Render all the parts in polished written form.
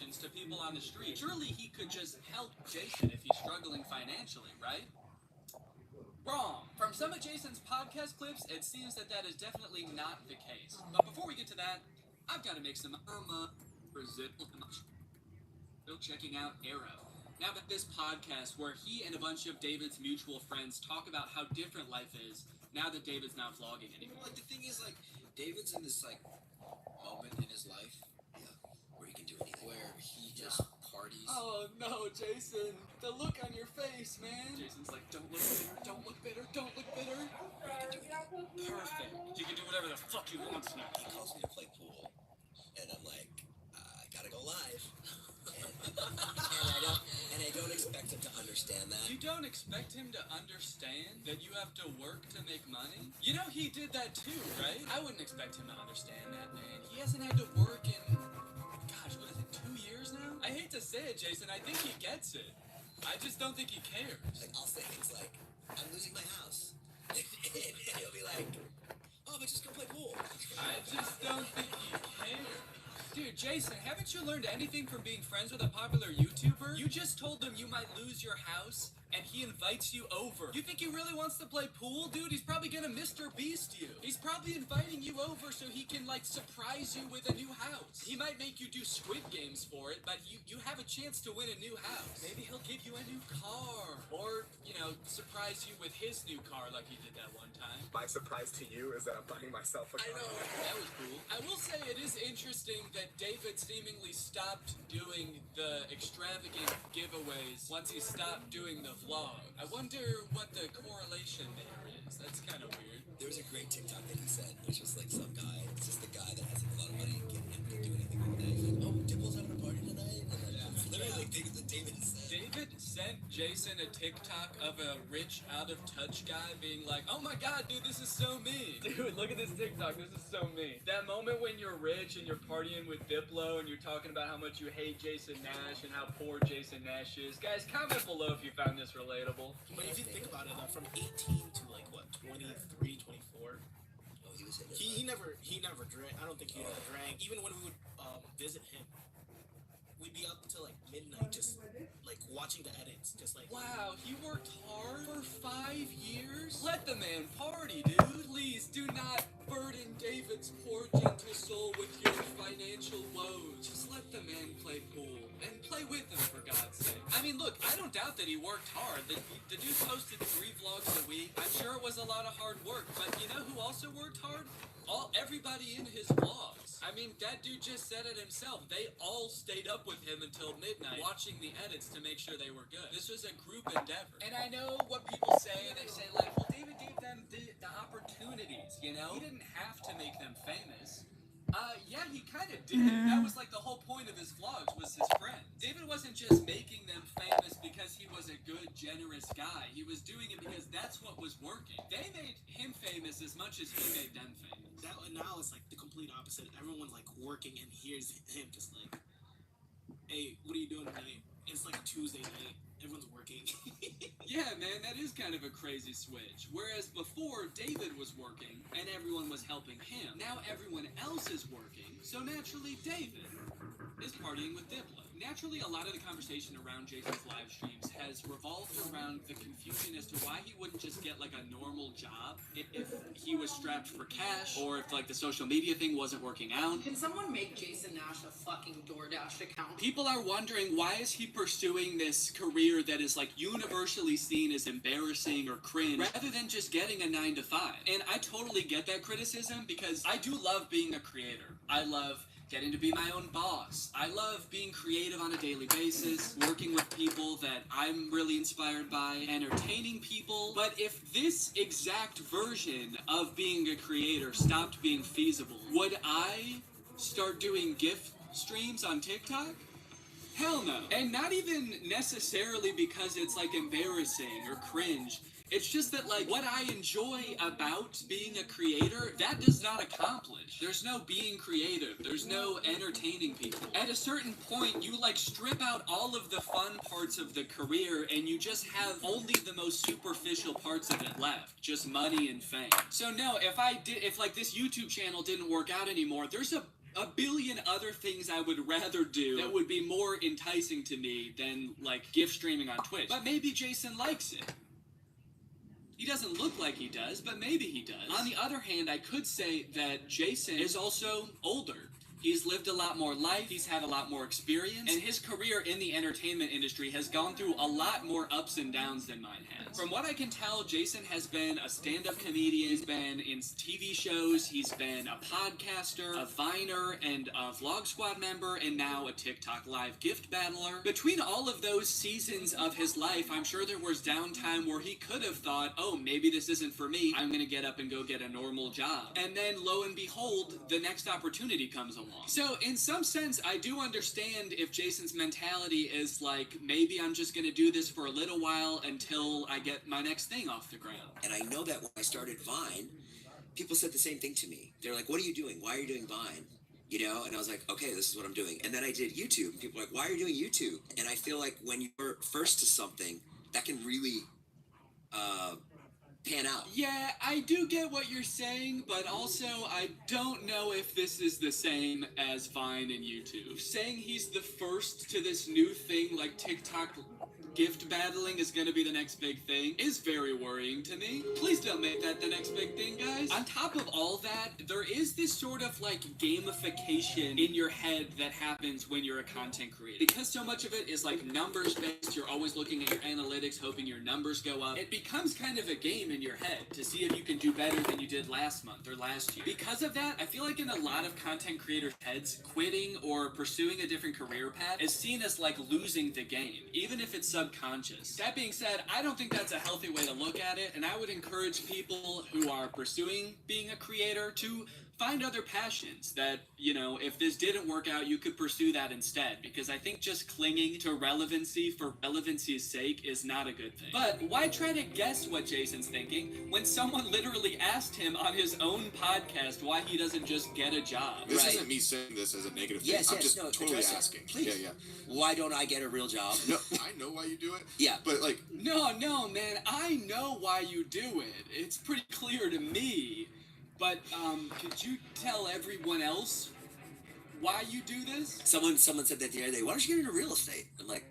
donations to people on the street. Surely he could just help Jason if he's struggling financially, right? Wrong. From some of Jason's podcast clips, it seems that that is definitely not the case. But before we get to that, I've got to make some still checking out Arrow. Now that this podcast where he and a bunch of David's mutual friends talk about how different life is now that David's not vlogging anymore. Like, the thing is, like, David's in this, like, moment in his life where he can do anything. Where he just parties. Oh no, Jason. The look on your face, man. Jason's like, don't look bitter, don't look bitter, don't look bitter. Perfect. He can do whatever the fuck he wants now. He calls me to play pool. And I'm like, I gotta go live. and I don't expect him to understand that. You don't expect him to understand that you have to work to make money? You know he did that too, right? I wouldn't expect him to understand that, man. He hasn't had to work in, gosh, what is it, 2 years now? I hate to say it, Jason. I think he gets it. I just don't think he cares. Like, I'll say things like, I'm losing my house. and he'll be like, oh, but just go play pool. I just don't think he cares. Dude, Jason, haven't you learned anything from being friends with a popular YouTuber? You just told him you might lose your house, and he invites you over. You think he really wants to play pool, dude? He's probably gonna Mr. Beast you. He's probably inviting you over so he can, like, surprise you with a new house. He might make you do Squid Games for it, but you have a chance to win a new house. Maybe he'll give you a new car, or, you know, surprise you with his new car like he did that one time. My surprise to you is that I'm buying myself a car. I know, that was cool. I will say it is interesting that David seemingly stopped doing the extravagant giveaways once he stopped doing the vlog. I wonder what the correlation there is. That's kind of weird. There was a great TikTok that he said, which was like some guy, it's just the guy that has like, a lot of money and can't do anything all day. He's like, oh, Dipple's having a party tonight? And like, literally like things that David said. David sent Jason a TikTok of a rich, out-of-touch guy being like, oh my god, dude, this is so me. Dude, look at this TikTok. This is so me. That moment when you're rich and you're partying with Diplo and you're talking about how much you hate Jason Nash and how poor Jason Nash is. Guys, comment below if you found this relatable. But if you think about it, from 18 to like what, 23, 24. Oh, he was in He never drank. I don't think he ever drank. Even when we would visit him, we'd be up until like midnight, just like watching the edits, just like. Wow, he worked hard for 5 years? Let the man party, dude. Please do not burden David's poor gentle soul with your financial woes. Just let the man play pool and play with him, for God's sake. I mean, look, I don't doubt that he worked hard. The dude posted 3 vlogs a week. I'm sure it was a lot of hard work, but you know who also worked hard? Everybody in his vlogs. I mean, that dude just said it himself. They all stayed up with him until midnight, watching the edits to make sure they were good. This was a group endeavor. And I know what people say. They say, like, well, David gave them the opportunities, you know? He didn't have to make them famous. Yeah, he kind of did. That was like the whole point of his vlogs, was his friends. David wasn't just making them famous because he was a good, generous guy. He was doing it because that's what was working. They made him famous as much as he made them famous. Now it's like the complete opposite. Everyone's like working, and here's him just like, hey, what are you doing tonight? It's like a Tuesday night. Everyone's working. Yeah, man, that is kind of a crazy switch. Whereas before, David was working, and everyone was helping him. Now everyone else is working, so naturally David is partying with Diplo. Naturally, a lot of the conversation around Jason's live streams has revolved around the confusion as to why he wouldn't just get like a normal job if he was strapped for cash, or if like the social media thing wasn't working out. Can someone make Jason Nash a fucking DoorDash account? People are wondering, why is he pursuing this career that is like universally seen as embarrassing or cringe, rather than just getting a 9-to-5? And I totally get that criticism, because I do love being a creator. I love getting to be my own boss. I love being creative on a daily basis, working with people that I'm really inspired by, entertaining people. But if this exact version of being a creator stopped being feasible, would I start doing gift streams on TikTok? Hell no. And not even necessarily because it's like embarrassing or cringe. It's just that, like, what I enjoy about being a creator, that does not accomplish. There's no being creative. There's no entertaining people. At a certain point, you, like, strip out all of the fun parts of the career, and you just have only the most superficial parts of it left. Just money and fame. So no, if like, this YouTube channel didn't work out anymore, there's a a billion other things I would rather do that would be more enticing to me than, like, gift streaming on Twitch. But maybe Jason likes it. He doesn't look like he does, but maybe he does. On the other hand, I could say that Jason is also older. He's lived a lot more life, he's had a lot more experience, and his career in the entertainment industry has gone through a lot more ups and downs than mine has. From what I can tell, Jason has been a stand-up comedian, he's been in TV shows, he's been a podcaster, a Viner, and a Vlog Squad member, and now a TikTok Live gift battler. Between all of those seasons of his life, I'm sure there was downtime where he could have thought, oh, maybe this isn't for me, I'm gonna get up and go get a normal job. And then, lo and behold, the next opportunity comes along. So, in some sense, I do understand if Jason's mentality is like, maybe I'm just gonna do this for a little while until I get my next thing off the ground. And I know that when I started Vine, people said the same thing to me. They're like, what are you doing? Why are you doing Vine? You know, and I was like, okay, this is what I'm doing. And then I did YouTube, and people were like, why are you doing YouTube? And I feel like when you're first to something, that can really pan out. Yeah, I do get what you're saying, but also I don't know if this is the same as Vine and YouTube. Saying he's the first to this new thing like TikTok gift battling is gonna be the next big thing is very worrying to me. Please don't make that the next big thing, guys. On top of all that, there is this sort of like gamification in your head that happens when you're a content creator. Because so much of it is like numbers based, you're always looking at your analytics, hoping your numbers go up. It becomes kind of a game in your head to see if you can do better than you did last month or last year. Because of that, I feel like in a lot of content creators' heads, quitting or pursuing a different career path is seen as like losing the game, even if it's subconscious. That being said, I don't think that's a healthy way to look at it, and I would encourage people who are pursuing being a creator to find other passions that, you know, if this didn't work out, you could pursue that instead, because I think just clinging to relevancy for relevancy's sake is not a good thing. But why try to guess what Jason's thinking when someone literally asked him on his own podcast why he doesn't just get a job? This isn't me saying this as a negative thing. I'm just totally asking. Please. Yeah. Why don't I get a real job? No, I know why you do it. Yeah. But like... No, man, I know why you do it. It's pretty clear to me. But, could you tell everyone else why you do this? Someone said that the other day, why don't you get into real estate? I'm like,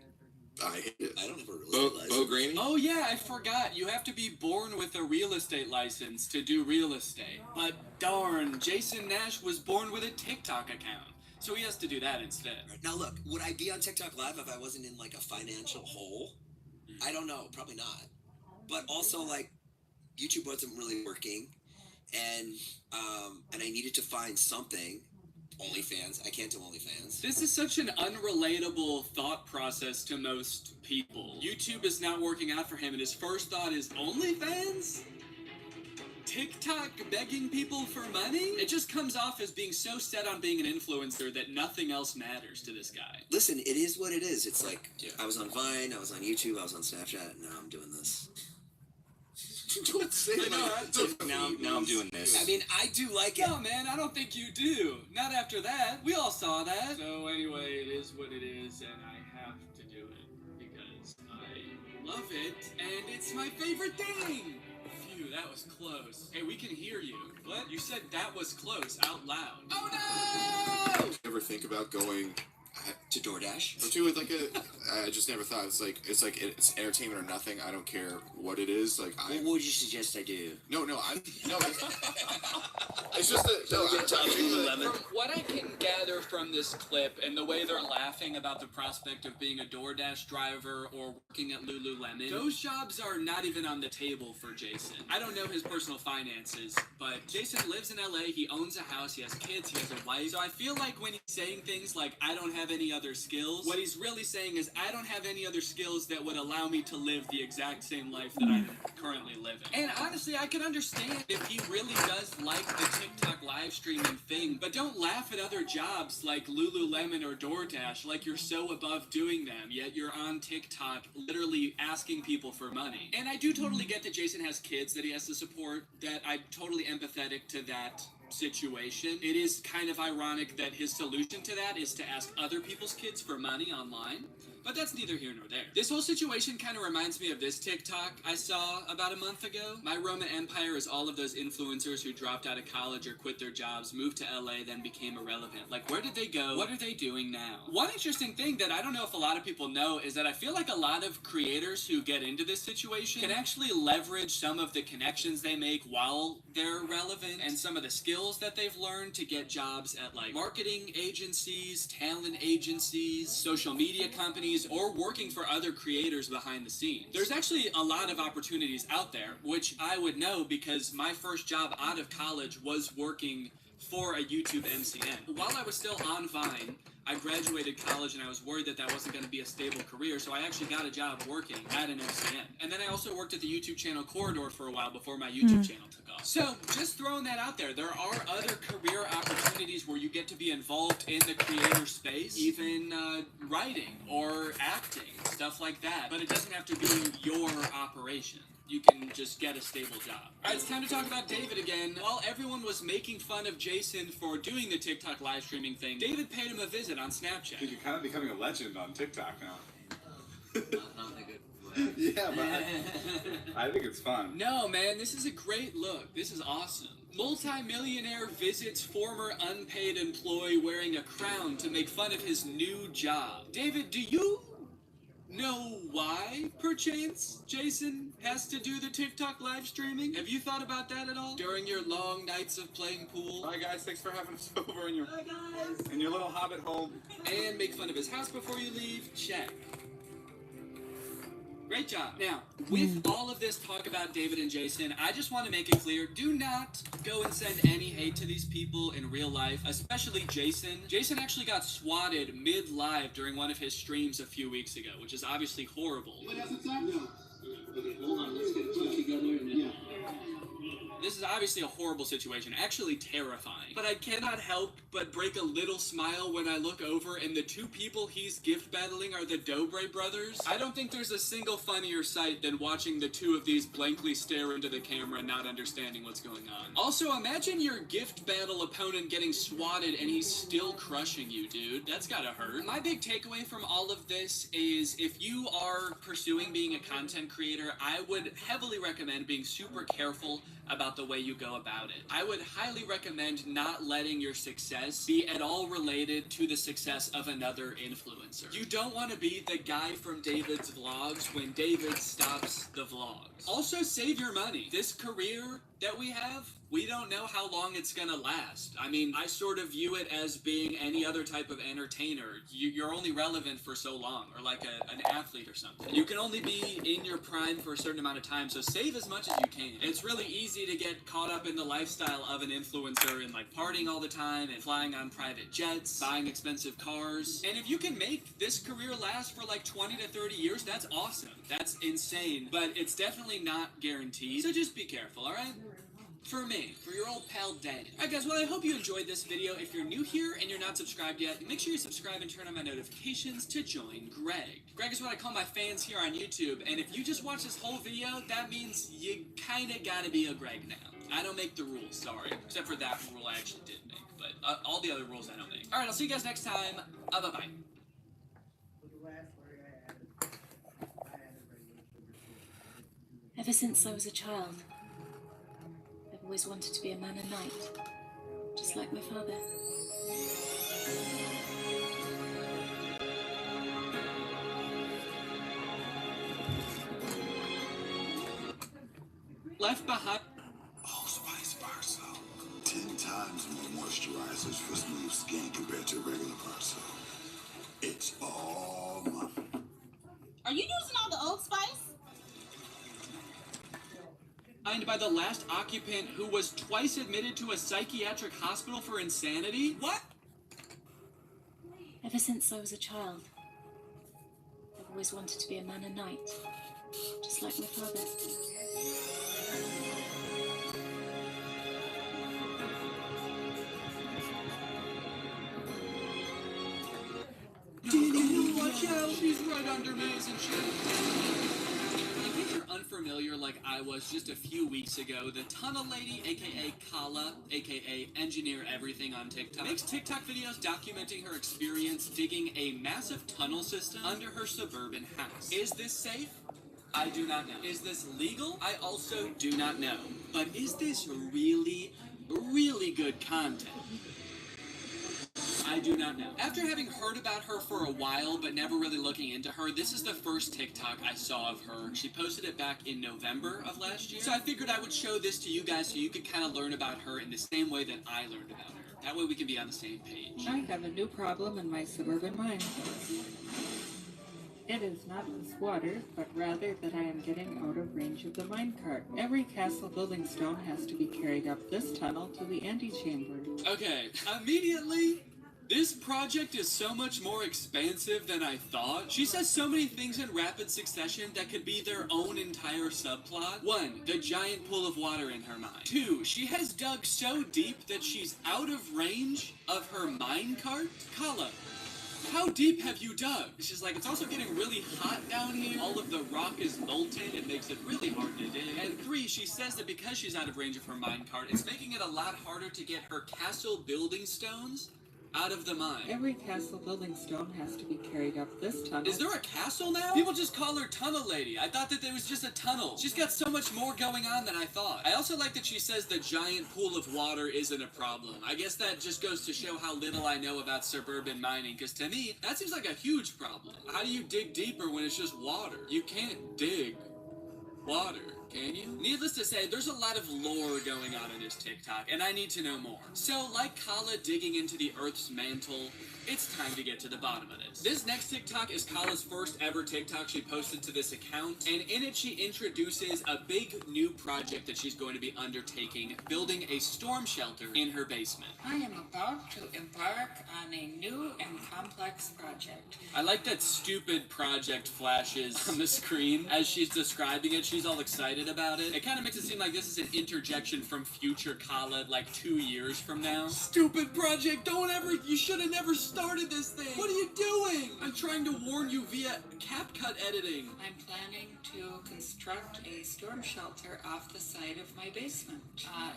I hate it. I don't have a real estate license. Bo Graney? Oh yeah, I forgot. You have to be born with a real estate license to do real estate. But darn, Jason Nash was born with a TikTok account. So he has to do that instead. Now look, would I be on TikTok Live if I wasn't in like a financial hole? I don't know, probably not. But also like, YouTube wasn't really working. And I needed to find something. OnlyFans. I can't do OnlyFans. This is such an unrelatable thought process to most people. YouTube is not working out for him, and his first thought is OnlyFans? TikTok begging people for money? It just comes off as being so set on being an influencer that nothing else matters to this guy. Listen, it is what it is. It's like, I was on Vine, I was on YouTube, I was on Snapchat, and now I'm doing this. Don't say that. Now I'm doing this. I mean, I do like it. No, man, I don't think you do. Not after that. We all saw that. So anyway, it is what it is, and I have to do it because I love it, and it's my favorite thing. Phew, that was close. Hey, we can hear you. What? You said that was close out loud. Oh no! Did you ever think about going to DoorDash? Or to like I just never thought it's entertainment or nothing. I don't care what it is. Like what would you suggest I do? No. It's just that From what I can gather from this clip and the way they're laughing about the prospect of being a DoorDash driver or working at Lululemon, those jobs are not even on the table for Jason. I don't know his personal finances, but Jason lives in LA, he owns a house, he has kids, he has a wife, so I feel like when he's saying things like, I don't have any other skills, what he's really saying is, I don't have any other skills that would allow me to live the exact same life that I'm currently living. And honestly, I can understand if he really does like the TikTok live streaming thing, but don't laugh at other jobs like Lululemon or DoorDash like you're so above doing them, yet you're on TikTok literally asking people for money. And I do totally get that Jason has kids that he has to support, that I'm totally empathetic to that situation. It is kind of ironic that his solution to that is to ask other people's kids for money online. But that's neither here nor there. This whole situation kind of reminds me of this TikTok I saw about a month ago. My Roman Empire is all of those influencers who dropped out of college or quit their jobs, moved to LA, then became irrelevant. Like, where did they go? What are they doing now? One interesting thing that I don't know if a lot of people know is that I feel like a lot of creators who get into this situation can actually leverage some of the connections they make while they're relevant and some of the skills that they've learned to get jobs at like marketing agencies, talent agencies, social media companies, or working for other creators behind the scenes. There's actually a lot of opportunities out there, which I would know because my first job out of college was working for a YouTube MCN. While I was still on Vine, I graduated college and I was worried that that wasn't going to be a stable career, so I actually got a job working at an MCN. And then I also worked at the YouTube channel Corridor for a while before my YouTube channel took off. So, just throwing that out there, there are other career opportunities where you get to be involved in the creator space, even writing or acting, stuff like that. But it doesn't have to be your operation. You can just get a stable job. All right, it's time to talk about David again. While everyone was making fun of Jason for doing the TikTok live streaming thing, David paid him a visit on Snapchat. Dude, you're kind of becoming a legend on TikTok now. Not in a good way. Yeah, but I think it's fun. No, man, this is a great look. This is awesome. Multi-millionaire visits former unpaid employee wearing a crown to make fun of his new job. David, do you know why, perchance, Jason has to do the TikTok live streaming? Have you thought about that at all? During your long nights of playing pool? Hi guys, thanks for having us over in your little hobbit home. And make fun of his house before you leave? Check. Great job. Now, with all of this talk about David and Jason, I just want to make it clear, do not go and send any hate to these people in real life, especially Jason. Jason actually got swatted mid-live during one of his streams a few weeks ago, which is obviously horrible. Okay, hold on, let's get put together and then... This is obviously a horrible situation, actually terrifying. But I cannot help but break a little smile when I look over and the two people he's gift battling are the Dobre brothers. I don't think there's a single funnier sight than watching the two of these blankly stare into the camera and not understanding what's going on. Also, imagine your gift battle opponent getting swatted and he's still crushing you, dude. That's gotta hurt. My big takeaway from all of this is if you are pursuing being a content creator, I would heavily recommend being super careful about the way you go about it. I would highly recommend not letting your success be at all related to the success of another influencer. You don't want to be the guy from David's vlogs when David stops the vlogs. Also, save your money. This career that we have, we don't know how long it's gonna last. I mean, I sort of view it as being any other type of entertainer. You're only relevant for so long, or like an athlete or something. You can only be in your prime for a certain amount of time, so save as much as you can. It's really easy to get caught up in the lifestyle of an influencer and like partying all the time and flying on private jets, buying expensive cars. And if you can make this career last for like 20 to 30 years, that's awesome. That's insane, but it's definitely not guaranteed. So just be careful, all right? For me, for your old pal Dan. Alright guys, well I hope you enjoyed this video. If you're new here and you're not subscribed yet, make sure you subscribe and turn on my notifications to join Greg. Greg is what I call my fans here on YouTube, and if you just watch this whole video, that means you kinda gotta be a Greg now. I don't make the rules, sorry. Except for that rule I actually did make, but all the other rules I don't make. Alright, I'll see you guys next time. Bye-bye. Ever since I was a child, I've always wanted to be a man and knight, just like my father. Left behind. Allspice bar soap. 10 times more moisturizers for smooth skin compared to regular bar soap. It's all mine. Are you using all the Old Spice? By the last occupant who was twice admitted to a psychiatric hospital for insanity? What? Ever since I was a child, I've always wanted to be a man and knight, just like my father. Watch out, he's right under me, isn't she? In case you're unfamiliar familiar like I was just a few weeks ago, the Tunnel Lady, aka Kala, aka Engineer Everything on TikTok, makes TikTok videos documenting her experience digging a massive tunnel system under her suburban house. Is this safe? I do not know. Is this legal? I also do not know. But is this really, really good content? I do not know. After having heard about her for a while, but never really looking into her, this is the first TikTok I saw of her. She posted it back in November of last year. So I figured I would show this to you guys so you could kind of learn about her in the same way that I learned about her. That way we can be on the same page. I have a new problem in my suburban mine. It is not this water, but rather that I am getting out of range of the minecart. Every castle building stone has to be carried up this tunnel to the antechamber. Okay, immediately, this project is so much more expansive than I thought. She says so many things in rapid succession that could be their own entire subplot. 1, the giant pool of water in her mine. 2, she has dug so deep that she's out of range of her minecart. Kala, how deep have you dug? She's like, it's also getting really hot down here. All of the rock is molten. It makes it really hard to dig. And 3, she says that because she's out of range of her minecart, it's making it a lot harder to get her castle building stones out of the mine. Every castle building stone has to be carried up this tunnel. Is there a castle now? People just call her Tunnel Lady. I thought that there was just a tunnel. She's got so much more going on than I thought. I also like that she says the giant pool of water isn't a problem. I guess that just goes to show how little I know about suburban mining, because to me, that seems like a huge problem. How do you dig deeper when it's just water? You can't dig water, can you? Needless to say, there's a lot of lore going on in this TikTok, and I need to know more. So, like Kala digging into the Earth's mantle, it's time to get to the bottom of this. This next TikTok is Kala's first ever TikTok she posted to this account, and in it she introduces a big new project that she's going to be undertaking, building a storm shelter in her basement. I am about to embark on a new and complex project. I like that stupid project flashes on the screen as she's describing it. She's all excited about it. It kind of makes it seem like this is an interjection from future Kala, like 2 years from now. Stupid project! You should have never started this thing! What are you doing? I'm trying to warn you via CapCut editing. I'm planning to construct a storm shelter off the side of my basement.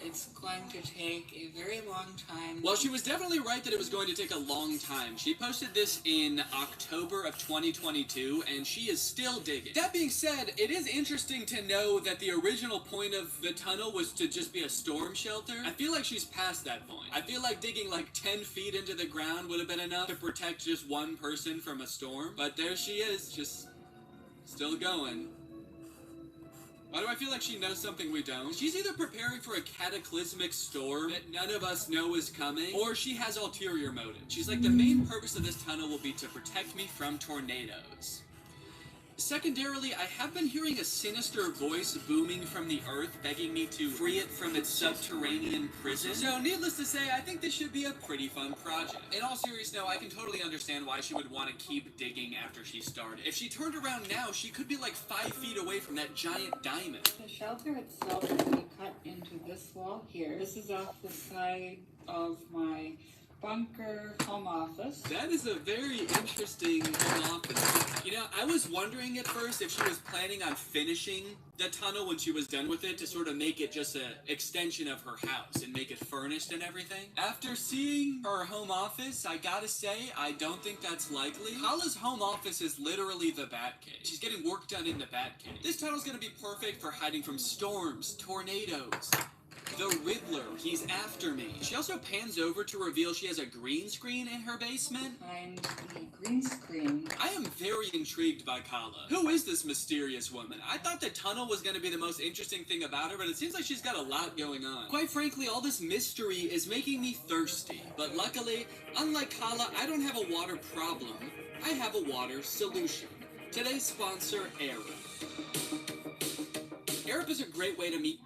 It's going to take a very long time. Well, she was definitely right that it was going to take a long time. She posted this in October of 2022, and she is still digging. That being said, it is interesting to know that the original point of the tunnel was to just be a storm shelter. I feel like she's past that point. I feel like digging like 10 feet into the ground would have been enough to protect just one person from a storm. But there she is, just still going. Why do I feel like she knows something we don't? She's either preparing for a cataclysmic storm that none of us know is coming, or she has ulterior motives. She's like, the main purpose of this tunnel will be to protect me from tornadoes. Secondarily, I have been hearing a sinister voice booming from the earth, begging me to free it from its subterranean prison. So, needless to say, I think this should be a pretty fun project. In all seriousness, no, I can totally understand why she would want to keep digging after she started. If she turned around now, she could be like 5 feet away from that giant diamond. The shelter itself will be cut into this wall here. This is off the side of my bunker home office. That is a very interesting home office. You know, I was wondering at first if she was planning on finishing the tunnel when she was done with it to sort of make it just an extension of her house and make it furnished and everything. After seeing her home office, I gotta say, I don't think that's likely. Kala's home office is literally the Batcave. She's getting work done in the Batcave. This tunnel's gonna be perfect for hiding from storms, tornadoes, the Riddler, he's after me. She also pans over to reveal she has a green screen in her basement. Find the green screen. I am very intrigued by Kala. Who is this mysterious woman? I thought the tunnel was going to be the most interesting thing about her, but it seems like she's got a lot going on. Quite frankly, all this mystery is making me thirsty. But luckily, unlike Kala, I don't have a water problem. I have a water solution. Today's sponsor, Arup. Arup is a great way to meet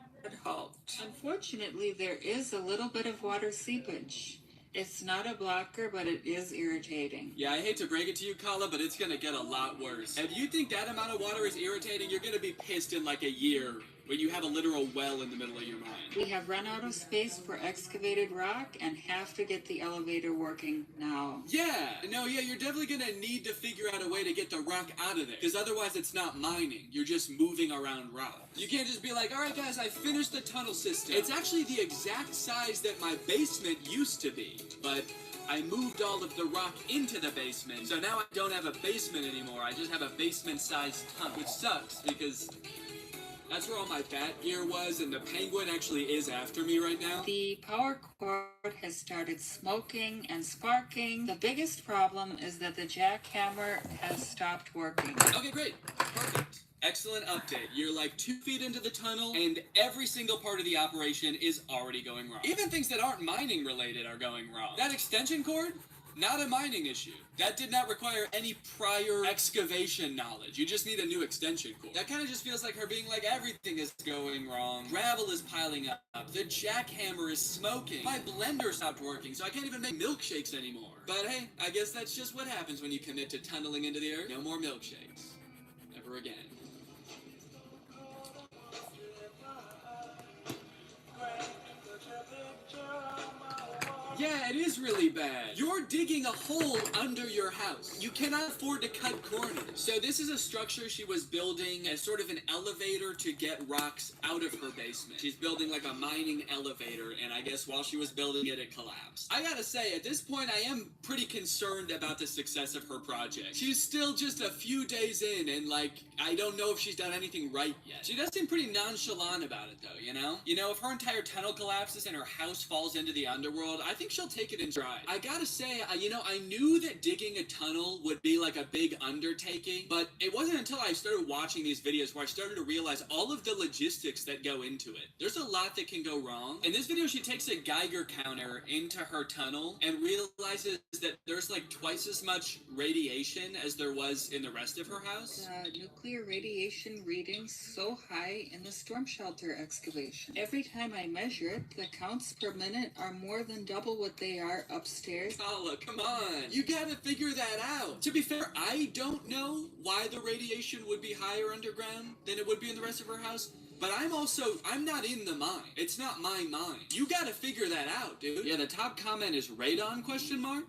Halt. Unfortunately, there is a little bit of water seepage. It's not a blocker, but it is irritating. Yeah, I hate to break it to you, Kala, but it's gonna get a lot worse. If you think that amount of water is irritating, you're gonna be pissed in like a year. where you have a literal well in the middle of your mind. We have run out of space for excavated rock and have to get the elevator working now. Yeah, you're definitely gonna need to figure out a way to get the rock out of there, because otherwise it's not mining, you're just moving around rock. You can't just be like, alright guys, I finished the tunnel system. It's actually the exact size that my basement used to be, but I moved all of the rock into the basement, so now I don't have a basement anymore, I just have a basement-sized tunnel, which sucks, because that's where all my bat gear was, and the penguin actually is after me right now. The power cord has started smoking and sparking. The biggest problem is that the jackhammer has stopped working. Okay, great. Perfect. Excellent update. You're like 2 feet into the tunnel, and every single part of the operation is already going wrong. Even things that aren't mining related are going wrong. That extension cord? Not a mining issue. That did not require any prior excavation knowledge. You just need a new extension cord. That kind of just feels like her being like, everything is going wrong. Gravel is piling up. The jackhammer is smoking. My blender stopped working, so I can't even make milkshakes anymore. But hey, I guess that's just what happens when you commit to tunneling into the earth. No more milkshakes. Ever again. Yeah, it is really bad. You're digging a hole under your house. You cannot afford to cut corners. So this is a structure she was building as sort of an elevator to get rocks out of her basement. She's building like a mining elevator, and I guess while she was building it, it collapsed. I gotta say, at this point, I am pretty concerned about the success of her project. She's still just a few days in, and like, I don't know if she's done anything right yet. She does seem pretty nonchalant about it though, you know? You know, if her entire tunnel collapses and her house falls into the underworld, I think she'll take it in stride. I gotta say, I knew that digging a tunnel would be like a big undertaking, but it wasn't until I started watching these videos where I started to realize all of the logistics that go into it. There's a lot that can go wrong. In this video, she takes a Geiger counter into her tunnel and realizes that there's like twice as much radiation as there was in the rest of her house. Nuclear radiation readings so high in the storm shelter excavation. Every time I measure it, the counts per minute are more than double what they are upstairs. Paula, come on. You gotta figure that out. To be fair, I don't know why the radiation would be higher underground than it would be in the rest of her house. But I'm not in the mine. It's not my mine. You gotta figure that out, dude. Yeah, the top comment is radon ?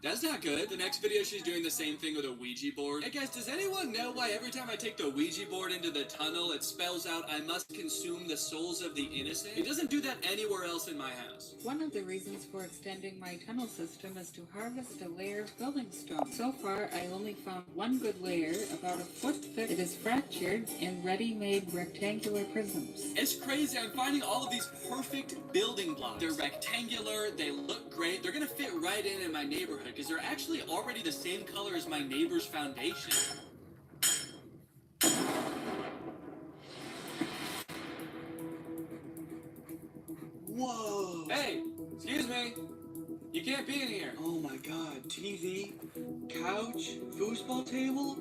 That's not good. The next video, she's doing the same thing with a Ouija board. Hey guys, does anyone know why every time I take the Ouija board into the tunnel, it spells out, I must consume the souls of the innocent? It doesn't do that anywhere else in my house. One of the reasons for extending my tunnel system is to harvest a layer of building stone. So far, I only found one good layer, about a foot thick. It is fractured in ready-made rectangular prisms. It's crazy. I'm finding all of these perfect building blocks. They're rectangular. They look great. They're going to fit right in my neighborhood because they're actually already the same color as my neighbor's foundation. Whoa. Hey, excuse me. You can't be in here. Oh my god. TV, couch, foosball table.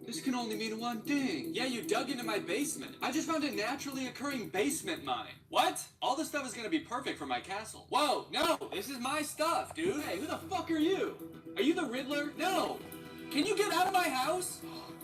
This can only mean one thing. Yeah, you dug into my basement. I just found a naturally occurring basement mine. What? All this stuff is gonna be perfect for my castle. Whoa, no, this is my stuff, dude. Hey, who the fuck are you? Are you the Riddler? No. Can you get out of my house?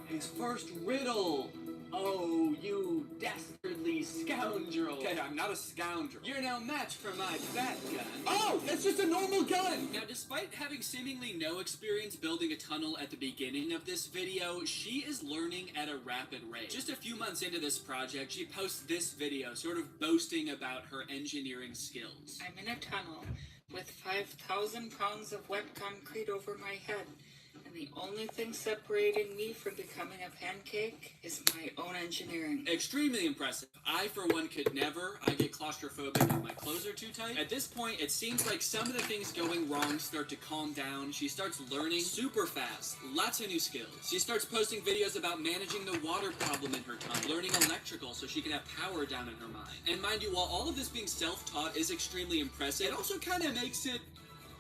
His first riddle. Oh, you dastardly scoundrel. Okay, I'm not a scoundrel. You're no match for my bat gun. Oh, that's just a normal gun! Now, despite having seemingly no experience building a tunnel at the beginning of this video, she is learning at a rapid rate. Just a few months into this project, she posts this video, sort of boasting about her engineering skills. I'm in a tunnel with 5,000 pounds of wet concrete over my head. The only thing separating me from becoming a pancake is my own engineering. Extremely impressive. I, for one, could never. I get claustrophobic if my clothes are too tight. At this point, it seems like some of the things going wrong start to calm down. She starts learning super fast. Lots of new skills. She starts posting videos about managing the water problem in her tunnel, learning electrical so she can have power down in her mind. And mind you, while all of this being self-taught is extremely impressive, it also kind of makes it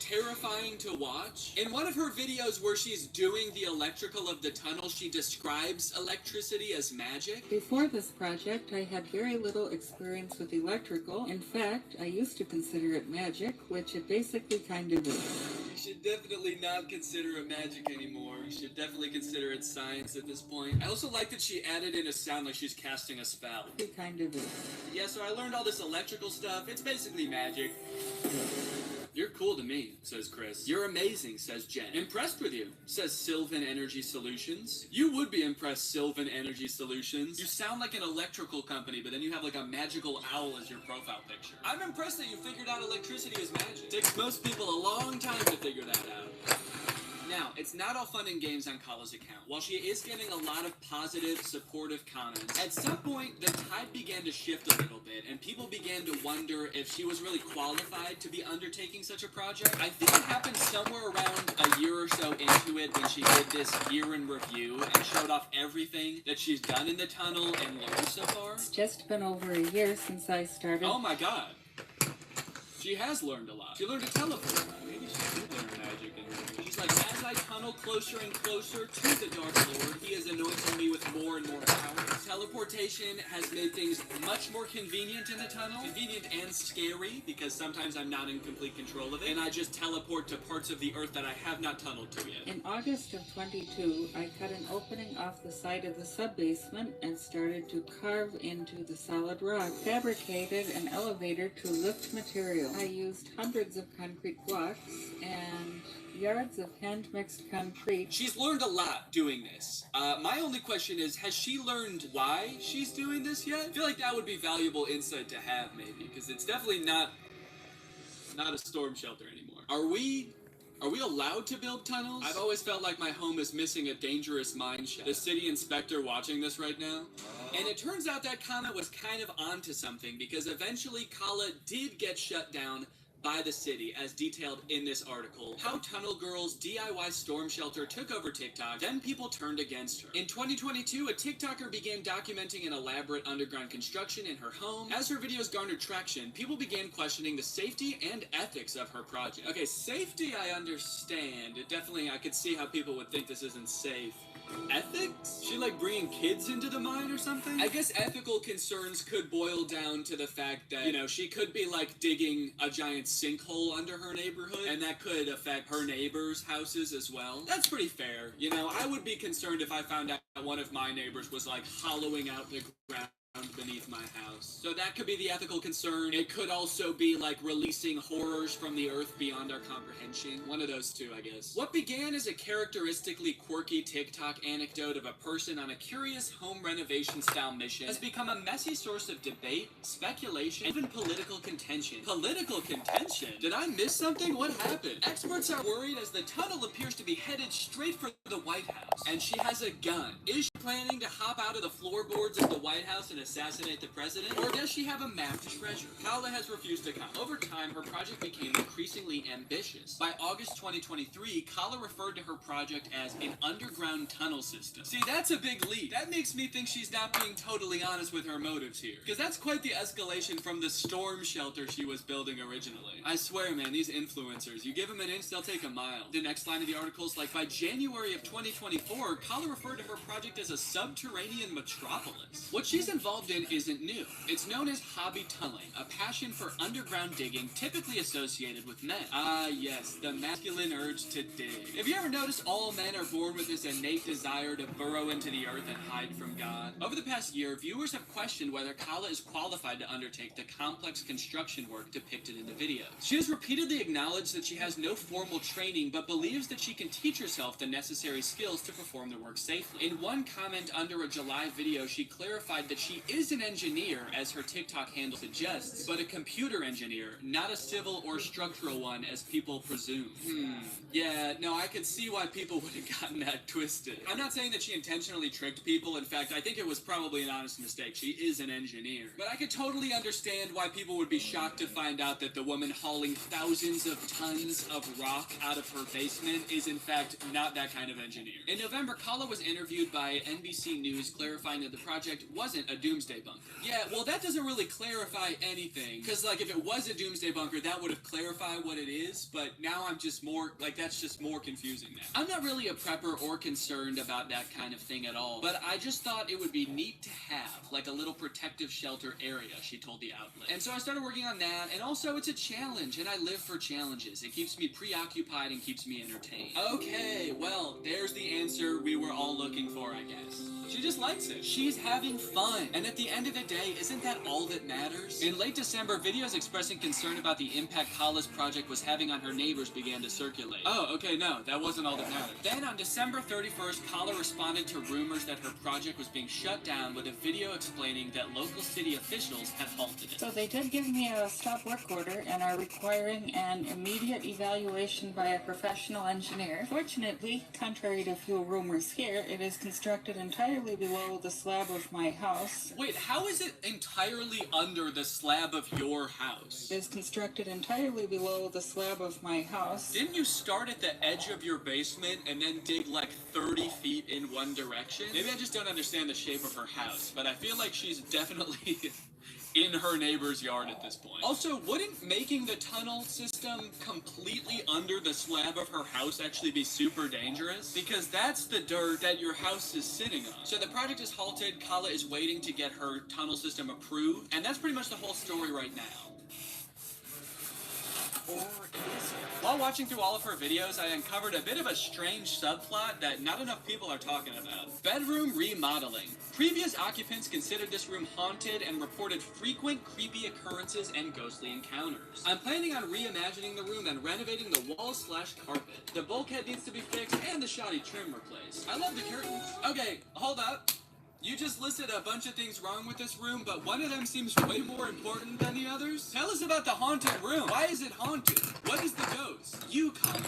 terrifying to watch. In one of her videos where she's doing the electrical of the tunnel, she describes electricity as magic. Before this project, I had very little experience with electrical. In fact, I used to consider it magic, which it basically kind of is. should definitely not consider it magic anymore. You should definitely consider it science at this point. I also like that she added in a sound like she's casting a spell. It kind of is. Yeah, so I learned all this electrical stuff. It's basically magic. You're cool to me, says Chris. You're amazing, says Jen. Impressed with you, says Sylvan Energy Solutions. You would be impressed, Sylvan Energy Solutions. You sound like an electrical company, but then you have like a magical owl as your profile picture. I'm impressed that you figured out electricity is magic. Takes most people a long time to figure that out. Now, it's not all fun and games on Kala's account. While she is getting a lot of positive, supportive comments, at some point, the tide began to shift a little bit, and people began to wonder if she was really qualified to be undertaking such a project. I think it happened somewhere around a year or so into it when she did this year in review and showed off everything that she's done in the tunnel and learned so far. It's just been over a year since I started. Oh my god. She has learned a lot. She learned to teleport. Maybe she did learn magic and she's like, as I tunnel closer and closer to the Dark Lord, he is anointing me with more and more power. Teleportation has made things much more convenient in the tunnel. Convenient and scary, because sometimes I'm not in complete control of it, and I just teleport to parts of the earth that I have not tunneled to yet. In August of 22, I cut an opening off the side of the sub-basement and started to carve into the solid rock. Fabricated an elevator to lift material. I used hundreds of concrete blocks and yards of hand-mixed concrete. She's learned a lot doing this. My only question is, has she learned why she's doing this yet? I feel like that would be valuable insight to have, maybe, because it's definitely not a storm shelter anymore. Are we allowed to build tunnels? I've always felt like my home is missing a dangerous mine shaft. The city inspector watching this right now. And it turns out that comment was kind of onto something, because eventually Kala did get shut down by the city, as detailed in this article. How Tunnel Girl's DIY storm shelter took over TikTok, then people turned against her. In 2022, a TikToker began documenting an elaborate underground construction in her home. As her videos garnered traction, people began questioning the safety and ethics of her project. Okay, safety I understand. I could see how people would think this isn't safe. Ethics? She like bringing kids into the mine or something? I guess ethical concerns could boil down to the fact that, you know, she could be like digging a giant sinkhole under her neighborhood, and that could affect her neighbors' houses as well. That's pretty fair. You know, I would be concerned if I found out one of my neighbors was like hollowing out the ground beneath my house. So that could be the ethical concern. It could also be like releasing horrors from the earth beyond our comprehension. One of those two, I guess. What began as a characteristically quirky TikTok anecdote of a person on a curious home renovation style mission has become a messy source of debate, speculation, even political contention. Political contention? Did I miss something? What happened? Experts are worried as the tunnel appears to be headed straight for the White House. And she has a gun. Is she planning to hop out of the floorboards of the White House and assassinate the president? Or does she have a mapped treasure? Kala has refused to come. Over time, her project became increasingly ambitious. By August 2023, Kala referred to her project as an underground tunnel system. See, that's a big leap. That makes me think she's not being totally honest with her motives here. Because that's quite the escalation from the storm shelter she was building originally. I swear, man, these influencers, you give them an inch, they'll take a mile. The next line of the article is like, by January of 2024, Kala referred to her project as a subterranean metropolis. What she's involved in isn't new. It's known as hobby tunneling, a passion for underground digging typically associated with men. Ah, yes, the masculine urge to dig. Have you ever noticed all men are born with this innate desire to burrow into the earth and hide from God? Over the past year, viewers have questioned whether Kala is qualified to undertake the complex construction work depicted in the videos. She has repeatedly acknowledged that she has no formal training, but believes that she can teach herself the necessary skills to perform the work safely. In one comment under a July video, she clarified that she is an engineer, as her TikTok handle suggests, but a computer engineer, not a civil or structural one, as people presume. Yeah, no, I could see why people would have gotten that twisted. I'm not saying that she intentionally tricked people. In fact, I think it was probably an honest mistake. She is an engineer. But I could totally understand why people would be shocked to find out that the woman hauling thousands of tons of rock out of her basement is in fact not that kind of engineer. In November, Kala was interviewed by NBC News clarifying that the project wasn't a doom doomsday bunker. Yeah, well, that doesn't really clarify anything. Because, like, if it was a doomsday bunker, that would have clarified what it is. But now I'm just more, like, that's just more confusing now. I'm not really a prepper or concerned about that kind of thing at all. But I just thought it would be neat to have, like, a little protective shelter area, she told the outlet. And so I started working on that. And also, it's a challenge, and I live for challenges. It keeps me preoccupied and keeps me entertained. Okay, well, there's the answer we were all looking for, I guess. She just likes it. She's having fun. And at the end of the day, isn't that all that matters? In late December, videos expressing concern about the impact Kala's project was having on her neighbors began to circulate. Oh, okay, no, that wasn't all that mattered. Then on December 31st, Kala responded to rumors that her project was being shut down with a video explaining that local city officials had halted it. So they did give me a stop work order and are requiring an immediate evaluation by a professional engineer. Fortunately, contrary to few rumors here, it is constructed entirely below the slab of my house. Wait, how is it entirely under the slab of your house? It is constructed entirely below the slab of my house. Didn't you start at the edge of your basement and then dig like 30 feet in one direction? Maybe I just don't understand the shape of her house, but I feel like she's definitely in her neighbor's yard at this point. Also, wouldn't making the tunnel system completely under the slab of her house actually be super dangerous? Because that's the dirt that your house is sitting on. So the project is halted, Kala is waiting to get her tunnel system approved, and that's pretty much the whole story right now. Or is it? While watching through all of her videos, I uncovered a bit of a strange subplot that not enough people are talking about. Bedroom remodeling. Previous occupants considered this room haunted and reported frequent creepy occurrences and ghostly encounters. I'm planning on reimagining the room and renovating the walls/carpet. The bulkhead needs to be fixed and the shoddy trim replaced. I love the curtains. Okay, hold up. You just listed a bunch of things wrong with this room, but one of them seems way more important than the others. Tell us about the haunted room. Why is it haunted? What is the ghost? You, Colin,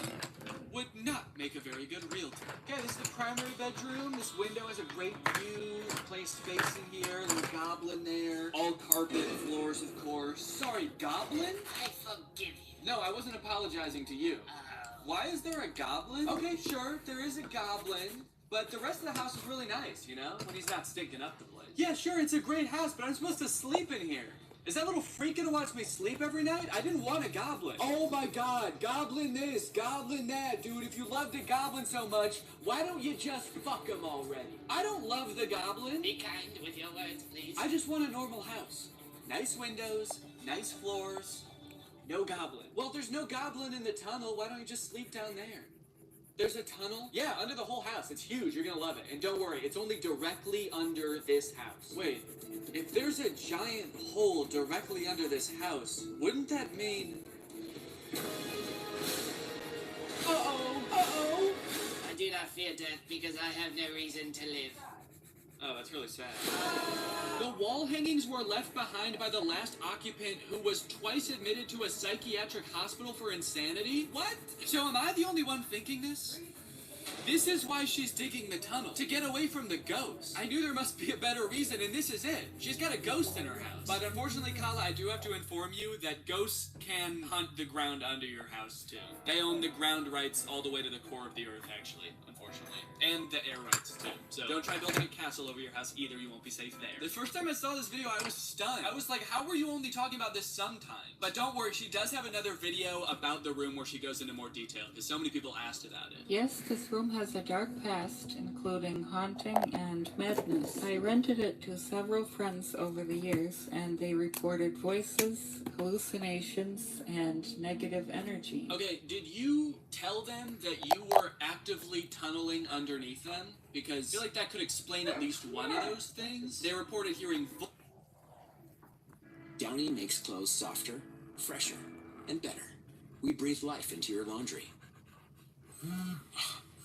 would not make a very good realtor. Okay, this is the primary bedroom. This window has a great view. Place facing here, little goblin there. All carpet, floors, of course. Sorry, goblin? I forgive you. No, I wasn't apologizing to you. Why is there a goblin? Okay, sure, there is a goblin. But the rest of the house is really nice, you know? When he's not stinking up the place. Yeah, sure, it's a great house, but I'm supposed to sleep in here. Is that little freak gonna watch me sleep every night? I didn't want a goblin. Oh my god, goblin this, goblin that. Dude, if you love the goblin so much, why don't you just fuck him already? I don't love the goblin. Be kind with your words, please. I just want a normal house. Nice windows, nice floors, no goblin. Well, there's no goblin in the tunnel. Why don't you just sleep down there? There's a tunnel? Yeah, under the whole house. It's huge. You're gonna love it. And don't worry, it's only directly under this house. Wait, if there's a giant hole directly under this house, wouldn't that mean... Uh-oh! Uh-oh! I do not fear death because I have no reason to live. Oh, that's really sad. The wall hangings were left behind by the last occupant who was twice admitted to a psychiatric hospital for insanity? What? So am I the only one thinking this? This is why she's digging the tunnel, to get away from the ghost. I knew there must be a better reason, and this is it. She's got a ghost in her house. But unfortunately, Kala, I do have to inform you that ghosts can hunt the ground under your house, too. They own the ground rights all the way to the core of the earth, actually, unfortunately. And the air rights, too. So don't try building a castle over your house either, you won't be safe there. The first time I saw this video, I was stunned. I was like, how were you only talking about this sometimes? But don't worry, she does have another video about the room where she goes into more detail, because so many people asked about it. Yes, this room has a dark past, including haunting and madness. I rented it to several friends over the years, and they reported voices, hallucinations, and negative energy. Okay, did you tell them that you were actively tunneling underneath them? Because I feel like that could explain at least one of those things. They reported hearing Downy makes clothes softer, fresher, and better. We breathe life into your laundry.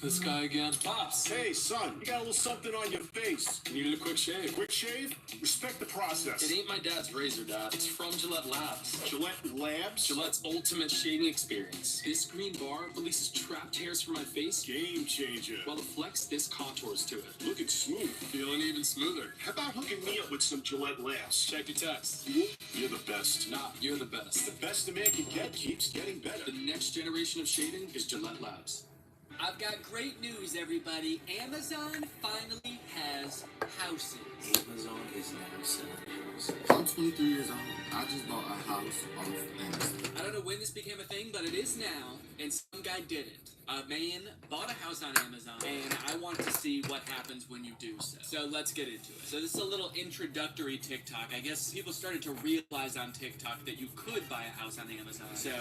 This guy again. Pops, hey son, you got a little something on your face. You need a quick shave. Quick shave? Respect the process. It ain't my dad's razor, Dad. It's from Gillette Labs. Gillette Labs? Gillette's ultimate shaving experience. This green bar releases trapped hairs from my face. Game changer. While the flex, this contours to it. Looking smooth. Feeling even smoother. How about hooking me up with some Gillette Labs? Check your text. You're the best. Nah, you're the best. The best a man can get keeps getting better. The next generation of shaving is Gillette Labs. I've got great news, everybody. Amazon finally has houses. Amazon is now selling houses. I'm 23 years old. I just bought a house off Amazon. I don't know when this became a thing, but it is now, and some guy did it. A man bought a house on Amazon, and I want to see what happens when you do so. So let's get into it. So this is a little introductory TikTok. I guess people started to realize on TikTok that you could buy a house on Amazon. So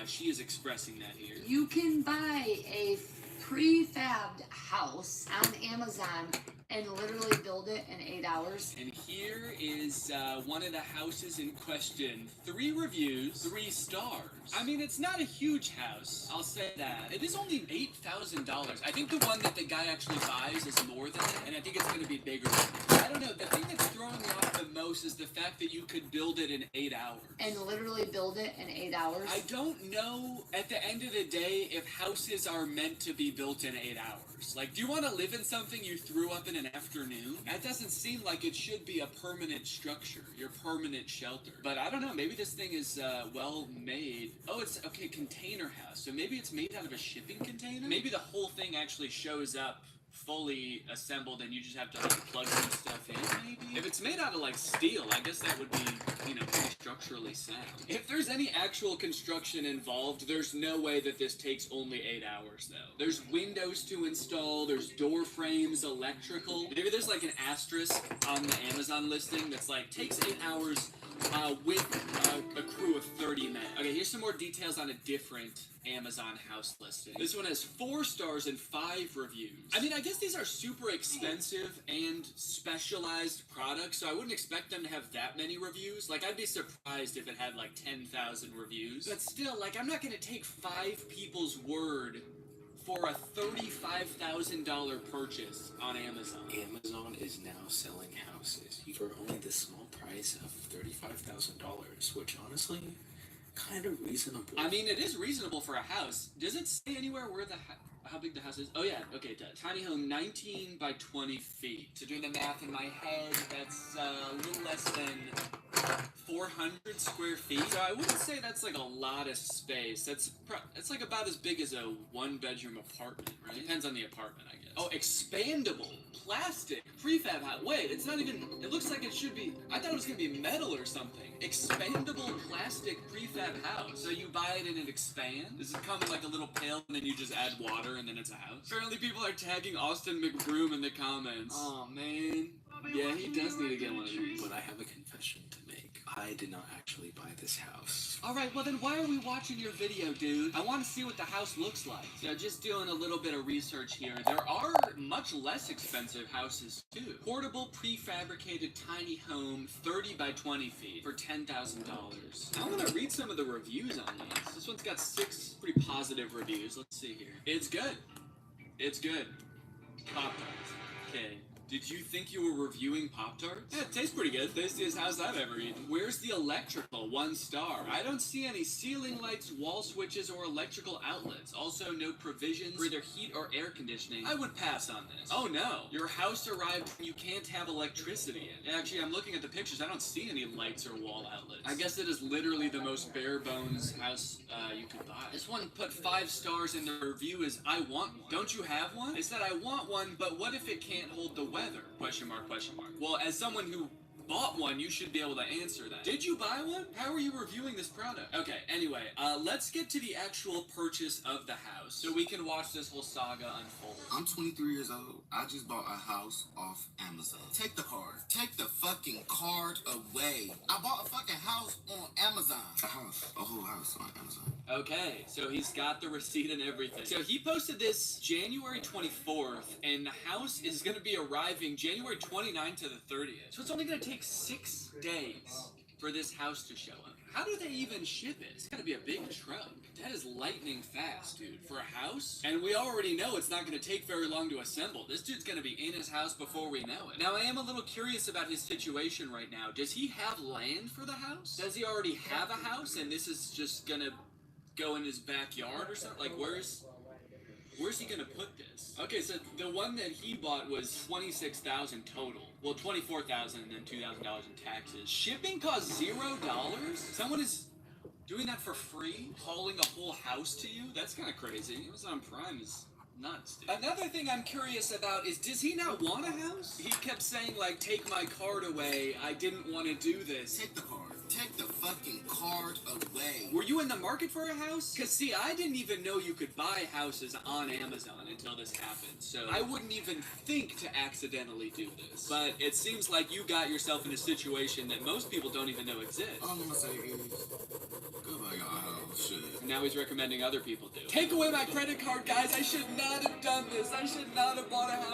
she is expressing that here. You can buy a prefabbed house on Amazon and literally build it in 8 hours. And here is one of the houses in question. 3 reviews, 3 stars. I mean, it's not a huge house, I'll say that. It is only $8,000. I think the one that the guy actually buys is more than that, and I think it's going to be bigger. I don't know, the thing that's throwing me off the most is the fact that you could build it in 8 hours. And literally build it in 8 hours? I don't know, at the end of the day, if houses are meant to be built in 8 hours. Like, do you want to live in something you threw up in an afternoon? That doesn't seem like it should be a permanent structure, your permanent shelter. But I don't know, maybe this thing is well made. Oh, it's, okay, container house. So maybe it's made out of a shipping container? Maybe the whole thing actually shows up fully assembled and you just have to like plug some stuff in, maybe? If it's made out of like steel, I guess that would be, you know, pretty structurally sound. If there's any actual construction involved, there's no way that this takes only 8 hours though. There's windows to install, there's door frames, electrical. Maybe there's like an asterisk on the Amazon listing that's like, takes 8 hours with a crew of 30 men. Okay, here's some more details on a different Amazon house listing. This one has 4 stars and 5 reviews. I mean, I guess these are super expensive and specialized products, so I wouldn't expect them to have that many reviews. Like, I'd be surprised if it had like 10,000 reviews. But still, like, I'm not gonna take 5 people's word for a $35,000 purchase on Amazon. Amazon is now selling houses for only the small price of $35,000, which honestly, kind of reasonable. I mean, it is reasonable for a house. Does it say anywhere where how big the house is? Oh yeah, okay, it does. Tiny home, 19 by 20 feet. So doing the math in my head, that's a little less than 400 square feet. So I wouldn't say that's like a lot of space. It's like about as big as a 1-bedroom apartment, right? Depends on the apartment, I guess. Oh, expandable, plastic, prefab house. Wait, it's not even, it looks like it should be, I thought it was gonna be metal or something. Expandable plastic prefab house. So you buy it and it expands? Does it come in like a little pail and then you just add water and then it's a house? Apparently people are tagging Austin McBroom in the comments. Oh man. Yeah, he does need to get one of these. But I have a confession to make. I did not actually buy this house. Alright, well then why are we watching your video, dude? I want to see what the house looks like. So just doing a little bit of research here. There are much less expensive houses too. Portable prefabricated tiny home, 30 by 20 feet for $10,000. I want to read some of the reviews on these. This one's got 6 pretty positive reviews. Let's see here. It's good. It's good. Pop-Tarts. Okay. Did you think you were reviewing Pop-Tarts? Yeah, it tastes pretty good. Tastiest house I've ever eaten. Where's the electrical? 1 star. I don't see any ceiling lights, wall switches, or electrical outlets. Also, no provisions for either heat or air conditioning. I would pass on this. Oh no. Your house arrived and you can't have electricity in. Actually, I'm looking at the pictures. I don't see any lights or wall outlets. I guess it is literally the most bare bones house you could buy. This one put 5 stars and the review is, I want one. Don't you have one? They said, I want one, but what if it can't hold the weather? Question mark, question mark. Well, as someone who bought one, you should be able to answer that. Did you buy one? How are you reviewing this product? Okay, anyway, let's get to the actual purchase of the house so we can watch this whole saga unfold. I'm 23 years old. I just bought a house off Amazon. Take the card. Take the fucking card away. I bought a fucking house on Amazon. A whole house on Amazon. Okay, so he's got the receipt and everything. So he posted this January 24th, and the house is going to be arriving January 29th to the 30th. So it's only going to take 6 days for this house to show up. How do they even ship it? It's gotta be a big truck. That is lightning fast, dude. For a house? And we already know it's not gonna take very long to assemble. This dude's gonna be in his house before we know it. Now, I am a little curious about his situation right now. Does he have land for the house? Does he already have a house and this is just gonna go in his backyard or something? Like, where's he gonna put this? Okay, so the one that he bought was $26,000 total. Well, $24,000 and then $2,000 in taxes. Shipping costs $0? Someone is doing that for free? Hauling a whole house to you? That's kind of crazy. Amazon Prime is nuts, dude. Another thing I'm curious about is, does he not want a house? He kept saying, like, take my card away. I didn't want to do this. Take the card. Take the fucking card away. Were you in the market for a house? Because, see, I didn't even know you could buy houses on Amazon until this happened, so I wouldn't even think to accidentally do this. But it seems like you got yourself in a situation that most people don't even know exists. All I'm gonna say is, go buy your house, shit. And now he's recommending other people do. Take away my credit card, guys. I should not have done this. I should not have bought a house.